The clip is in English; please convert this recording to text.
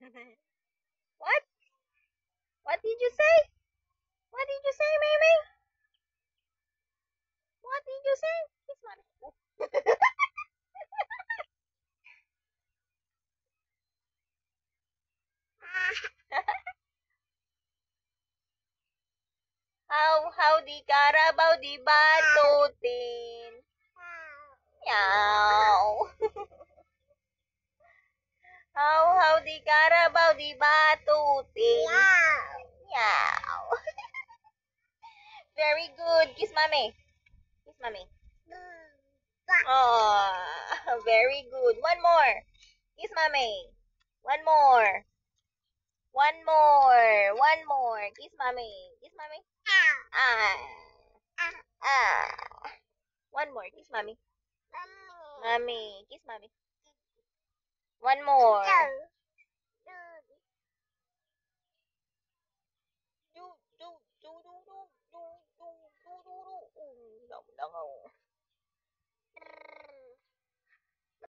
What? What did you say? What did you say, Mimi? What did you say? Kiss mommy. How di Carabao di batutin. Meow. How di Carabao di batutin. Meow. Very good. Kiss mommy. Kiss mommy. Oh, very good. One more. Kiss mommy. One more. One more. One more. Kiss mommy. Kiss mommy. Ah. Ah. One more. Kiss mommy. Mommy. Kiss mommy. One more.